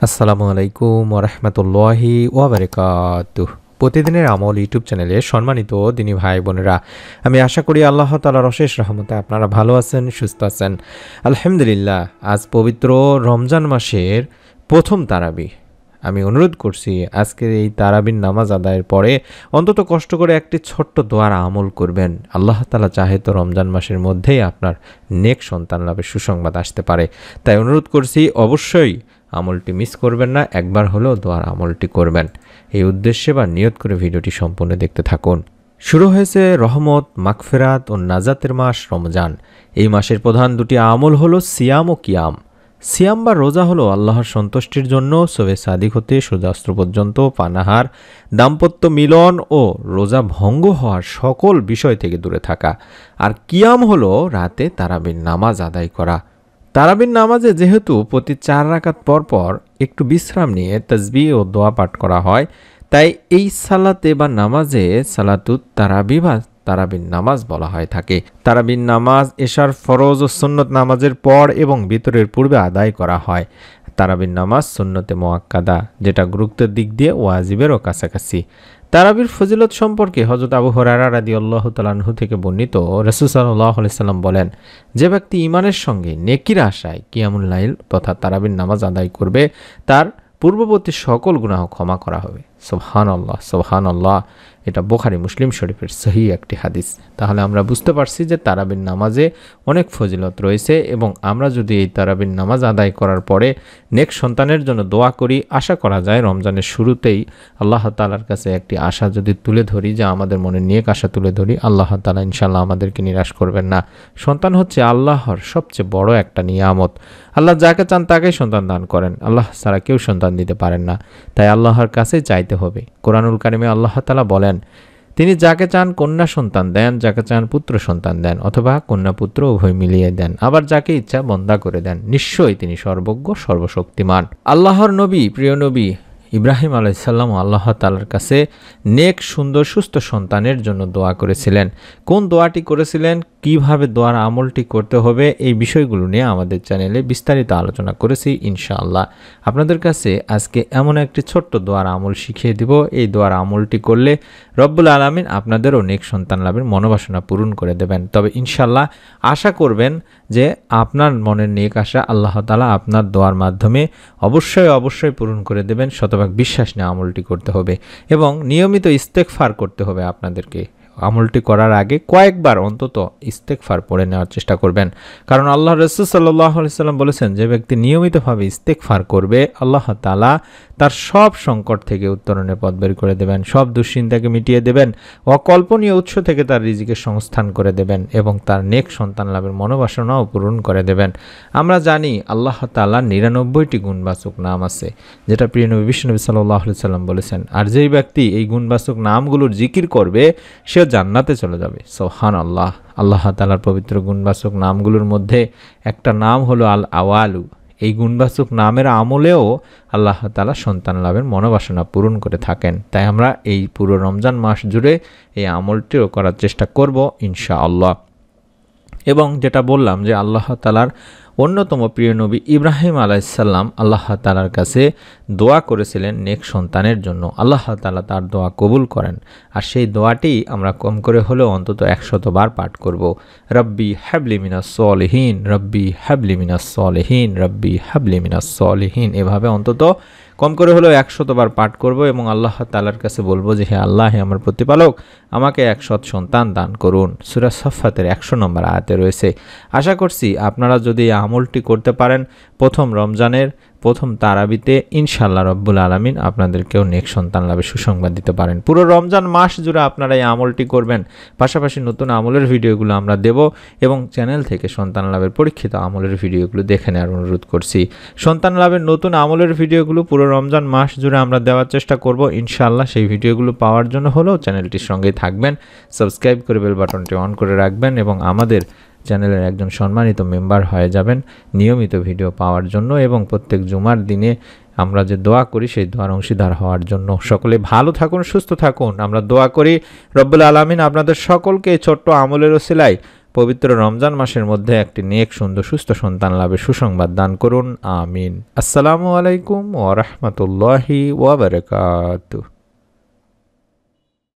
আসসালামু আলাইকুম ওরহমতুল্লাহি ওয়াবারাকাতুহ। প্রতিদিনের আমল ইউটিউব চ্যানেলে সম্মানিত দিনী ভাই বোনেরা, আমি আশা করি আল্লাহ তাআলার অশেষ রহমতে আপনারা ভালো আছেন, সুস্থ আছেন। আলহামদুলিল্লাহ, আজ পবিত্র রমজান মাসের প্রথম তারাবি। আমি অনুরোধ করছি আজকের এই তারাবির নামাজ আদায়ের পরে অন্তত কষ্ট করে একটি ছোট্ট দোয়ার আমল করবেন। আল্লাহ তাআলা চাহে তো রমজান মাসের মধ্যেই আপনার নেক সন্তান লাভের সুসংবাদ আসতে পারে। তাই অনুরোধ করছি অবশ্যই আমলটি মিস করবেন না, একবার হলেও দোয়ার আমলটি করবেন। এই উদ্দেশ্যে বা নিয়ত করে ভিডিওটি সম্পূর্ণ দেখতে থাকুন। শুরু হয়েছে রহমত, মাগফিরাত ও নাজাতের মাস রমজান। এই মাসের প্রধান দুটি আমল হলো সিয়াম ও কিয়াম। সিয়াম বা রোজা হলো আল্লাহর সন্তুষ্টির জন্য শবে সাদিক হতে সূর্যাস্ত পর্যন্ত পানাহার, দাম্পত্য মিলন ও রোজা ভঙ্গ হওয়ার সকল বিষয় থেকে দূরে থাকা। আর কিয়াম হলো রাতে তারাবির নামাজ আদায় করা। তারাবির নামাজে যেহেতু প্রতি 4 রাকাত পর পর একটু বিশ্রাম নিয়ে তাসবিহ ও দোয়া পাঠ করা হয়, তাই এই সালাতে বা নামাজে সালাতুত তারাবি বা তারাবির নামাজ বলা হয়ে থাকে। তারাবির নামাজ এশার ফরজ ও সুন্নত নামাজের পর এবং ভিতরের পূর্বে আদায় করা হয়। তারাবির নামাজ সুন্নতে মুআক্কাদা, যেটা গুরুত্বের দিক দিয়ে ওয়াজিবেরও কাছাকাছি। তারাবির ফজিলত সম্পর্কে হযরত আবু হুরায়রা রাদিয়াল্লাহু তাআলা আনহু থেকে বর্ণিত, রাসূল সাল্লাল্লাহু আলাইহি সাল্লাম বলেন, যে ব্যক্তি ঈমানের সঙ্গে নেকির আশায় কিয়ামুল লাইল তথা তারাবির নামাজ আদায় করবে, তার পূর্ববর্তী সকল গুনাহ ক্ষমা করা হবে। সুবহানাল্লাহ, সুবহানাল্লাহ। এটা বুখারী মুসলিম শরীফের সহিহ একটি হাদিস। তাহলে আমরা বুঝতে পারছি যে তারাবির নামাজে অনেক ফজিলত রয়েছে, এবং আমরা যদি এই তারাবির নামাজ আদায় করার পরে নেক সন্তানের জন্য দোয়া করি, আশা করা যায় রমজানের শুরুতেই আল্লাহ তাআলার কাছে একটি আশা যদি তুলে ধরি, যে আমাদের মনে নেক আশা তুলে ধরি, আল্লাহ তাআলা ইনশাআল্লাহ আমাদেরকে নিরাশ করবেন না। সন্তান হচ্ছে আল্লাহর সবচেয়ে বড় একটা নিয়ামত। আল্লাহ যাকে চান তাকেই সন্তান দান করেন, আল্লাহ ছাড়া কেউ সন্তান দিতে পারেন না। তাই আল্লাহর কাছেই চাইতে হবে। কোরআনুল কারিমে আল্লাহ তাআলা বলেন, তিনি যাকে চান কন্যা সন্তান দেন, যাকে চান পুত্র সন্তান দেন, অথবা কন্যা পুত্র উভয় মিলিয়ে দেন, আবার যাকে ইচ্ছা বন্দা করে দেন। নিশ্চয়ই তিনি সর্বজ্ঞ, সর্বশক্তিমান। আল্লাহর নবী, প্রিয় নবী ইব্রাহিম আলাইহিস সালাম আল্লাহ তাআলার কাছে নেক, সুন্দর, সুস্থ সন্তানের জন্য দোয়া করেছিলেন। কোন দোয়াটি করেছিলেন, কিভাবে দোয়ার আমলটি করতে হবে, এই বিষয়গুলো নিয়ে আমাদের চ্যানেলে বিস্তারিত আলোচনা করেছি। ইনশাআল্লাহ আপনাদের কাছে আজকে এমন একটি ছোট্ট দোয়ার আমল শিখিয়ে দিব। এই দোয়ার আমলটি করলে রব্বুল আলামিন আপনাদেরও নেক সন্তান লাভের মনোবাসনা পূরণ করে দেবেন। তবে ইনশাআল্লাহ আশা করবেন যে আপনার মনের নেক আশা আল্লাহ তাআলা আপনার দোয়ার মাধ্যমে অবশ্যই পূরণ করে দেবেন। শতভাগ বিশ্বাস নিয়ে আমলটি করতে হবে এবং নিয়মিত ইস্তেগফার করতে হবে আপনাদেরকে। আমলটি করার আগে কয়েকবার অন্তত ইস্তেগফার পড়ে নেওয়ার চেষ্টা করবেন, কারণ আল্লাহ রাসূল সাল্লাল্লাহু আলাইহি সাল্লাম বলেছেন, যে ব্যক্তি নিয়মিতভাবে ইস্তেগফার করবে, আল্লাহ তাআলা তার সব সংকট থেকে উত্তরণের পথ বের করে দেবেন, সব দুশ্চিন্তাকে মিটিয়ে দেবেন, অকল্পনীয় উৎস থেকে তার রিজিকের সংস্থান করে দেবেন এবং তার নেক সন্তান লাভের মনোবাসনাও পূরণ করে দেবেন। আমরা জানি আল্লাহ তাআলার ৯৯টি গুণবাচক নাম আছে, যেটা প্রিয় নবী বিশ্বনবী সাল্লাল্লাহু আলাইহি সাল্লাম বলেছেন। আর যেই ব্যক্তি এই গুণবাচক নামগুলোর জিকির করবে, সে জান্নাতে চলে যাবে। সুবহানাল্লাহ। আল্লাহ তাআলার পবিত্র গুণবাচক নামগুলোর মধ্যে একটা নাম হলো আল আওয়ালু। এই গুণবাচক নামের আমলেও আল্লাহ তাআলা সন্তান লাভের মনোবাসনা পূরণ করে থাকেন। তাই আমরা এই পুরো রমজান মাস জুড়ে এই আমলটিও করার চেষ্টা করব ইনশাআল্লাহ। এবং যেটা বললাম যে আল্লাহ তাআলার অন্যতম প্রিয় নবী ইব্রাহিম আলাইহিস সালাম আল্লাহ তাআলার কাছে দোয়া করেছিলেন নেক সন্তানের জন্য। আল্লাহ তাআলা তার দোয়া কবুল করেন। আর সেই দোয়াটি আমরা কম করে হলেও অন্তত 100 বার পাঠ করব। রব্বি হাবলি মিনাস সলিহিন, রব্বি হাবলি মিনাস সলিহিন, রব্বি হাবলি মিনাস সলিহিন, এভাবে অন্তত কম করে হলেও 100 বার পাঠ করব এবং আল্লাহ তাআলার কাছে বলবো যে, হে আল্লাহ, হে আমার প্রতিপালক, আমাকে 100 সন্তান দান করুন। সূরা সাফফাতের 100 নম্বর আয়াতে রয়েছে। আশা করছি আপনারা যদি এই আমলটি করতে পারেন প্রথম রমজানের প্রথম তারাবিতে, ইনশাআল্লাহ রব্বুল আলামিন আপনাদেরকেও নেক সন্তান লাভের সুসংবাদ দিতে পারেন। পুরো রমজান মাস জুড়ে আপনারা এই আমলটি করবেন। পাশাপাশি নতুন আমলের ভিডিওগুলো আমরা দেব এবং চ্যানেল থেকে সন্তান লাভের পরীক্ষিত আমলের ভিডিওগুলো দেখে নেওয়ার অনুরোধ করছি। সন্তান লাভের নতুন আমলের ভিডিওগুলো পুরো রমজান মাস জুড়ে আমরা দেওয়ার চেষ্টা করব ইনশাআল্লাহ। সেই ভিডিওগুলো পাওয়ার জন্য হলেও চ্যানেলটির সঙ্গেই থাকবেন, সাবস্ক্রাইব করে বেল বাটনটি অন করে রাখবেন এবং আমাদের চ্যানেলের একজন সম্মানিত মেম্বার হয়ে যাবেন নিয়মিত ভিডিও পাওয়ার জন্য এবং প্রত্যেক জুমার দিনে আমরা যে দোয়া করি সেই দোয়ার অংশীদার হওয়ার জন্য। সকলে ভালো থাকুন, সুস্থ থাকুন। আমরা দোয়া করি রব্বুল আলামিন আপনাদের সকলকে ছোট্ট আমলের ওসিলায় পবিত্র রমজান মাসের মধ্যে একটি নেক সুন্দর সুস্থ সন্তান লাভের সুসংবাদ দান করুন। আমিন। আসসালামু আলাইকুম ওয়া রাহমাতুল্লাহি ওয়া বারাকাতুহু।